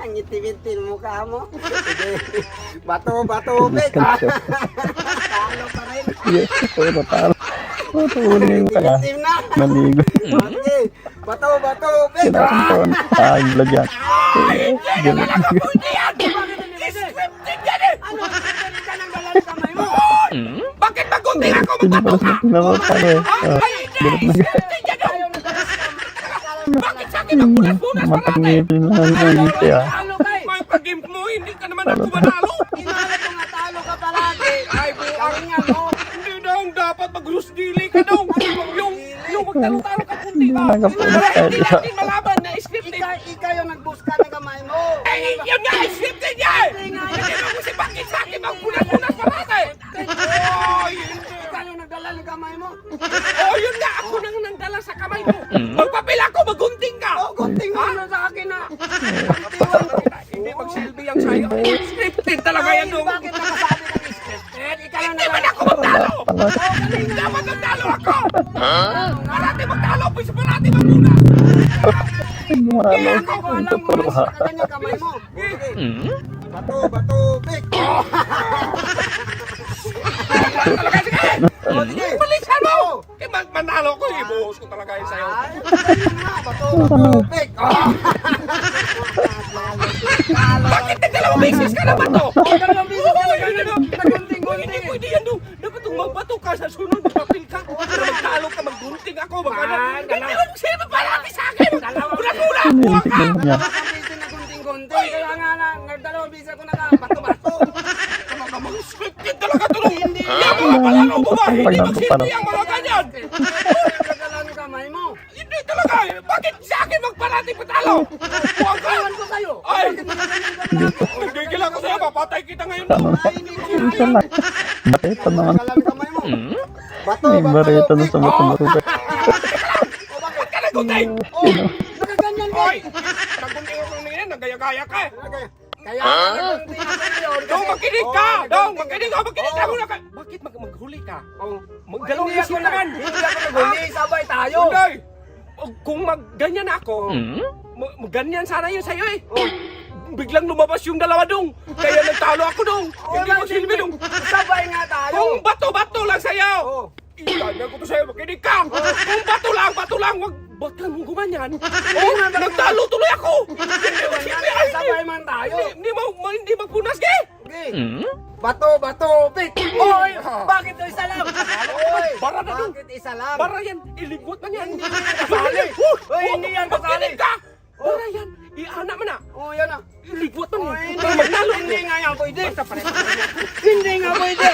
Ang ngiti-ngiti ng mukha mo. Sige. Bato, Pek. Talo pa rin. Yes, pero talo. Tutunin ka na. Itim na. Maligo. Okay. Bato, Pek. Kinakampuan. Vlog yan. Ganun. Scripted yan eh! Ano? Sandali ka nang galang kamay mo. Bakit magunting ako? Hindi pa rin pinapatalo eh. Ganun na. Scripted yan eh! Ayaw na Bakit sa akin magpunas-punas pa natin? Matangipin lang ang ngiti ah. Talo kay. May pag-game mo, hindi ka naman ako manalo! Inala ko nga talo ka palagi. Ay, buang Nga no. Hindi daw dapat mag-loose dili ka daw! Yung magtalo-talo ka kundi ba? Nakapunas tayo Hindi diba? natin malaban na scripted! Ikaw yung nagbuska ng kamay mo. Ay, yun nga, scripted yan! Hindi mo si bakit sa akin magpunas-punas pa natin! Oh, hindi! Ikaw yung nagdala ng kamay mo. Oh, yun nga! Ako nang nandala sa kamay mo! Magpapil ako, magunting ka! Oh, gunting mo na sa akin na. Hindi magsilbi ang sayo. Scripted talaga yan dong! Bakit nakasabi ng scripted? Ikaw yung Hindi man ako magtalo! Dapat magtalo ako! Parati magtalo! Pwede parati magmuna! Gumano. Ako alam Ito mo, pero ha. sa kanya kamay mo. Bato, Pek. Talaga, sige! Oh, sige. Balisan mo! Kaya manalo ko, ibuhos ko talaga yun sa'yo. Ay, bato, Pek. Bakit nagdalawang beses ka naman to? Dalawang bisis talaga yun. Hindi Nagunting-gunting. pwede yan dong. Dapat kung magbato ka sa sunod, papil ka. Para magtalo ka, maggunting ako, magkana. Hindi mo sino parati sa akin! Pula-pula! Buwag ka! Niya. Dalawang bisis na gunting-gunting. Kaya nga na, nagdalawang bisis ako nakabato-bato. Talaga mga scripted talaga to nung. Hindi ako mapalaro mo ba? Hindi magsilbi ang mga ganyan. Nagdala ng kamay mo. Hindi talaga. Bakit sa akin magparati patalo? Buwag ka! Iwan ko sa'yo. Ay! Hindi gila ko sa'yo, papatay kita ngayon. Ay, hindi ko Isa lang. Bareta naman. Nagdala ng kamay mo. Bato, May bareta na sa mata-mata. Bakit ka nagunting? Oh, nakaganyan ka. Oy! Nagunting ako ngayon, nagaya-gaya ka eh. Kaya nakagunting ako sa'yo. Dong, makinig ka! Dong, makinig ka! Makinig ka muna ka! Bakit maghuli ka? Magdalawang Hindi isip ako naman! Hindi ako naghuli. Sabay tayo. Hindi! Kung magganyan ako, ganyan sana yun sa'yo eh. Biglang lumabas yung dalawa dong. Kaya nagtalo ako dong. Hindi ko silbi dong. Sabay nga tayo. Kung bato-bato lang sa'yo. Oh. Ilanyan ko to sa'yo, makinig ka. Kung bato lang, wag ka mong gumanyan. Nagtalo tuloy ako. Hindi ko silbi ay Sabay man tayo. hindi magpunas ka eh. Okay. Bato, Pek. Oy, bakit isa lang? Oy, Bara na dong. bakit isa lang? Para yan, iligwat man yan. kasali. Uy, hindi yan kasali. Makinig ka. Para yan, ihana mo na. Oh, yan ah. Iligwat man Oh, yan. hindi, Para magtalo. hindi nga yan pwede. Hindi nga pwede.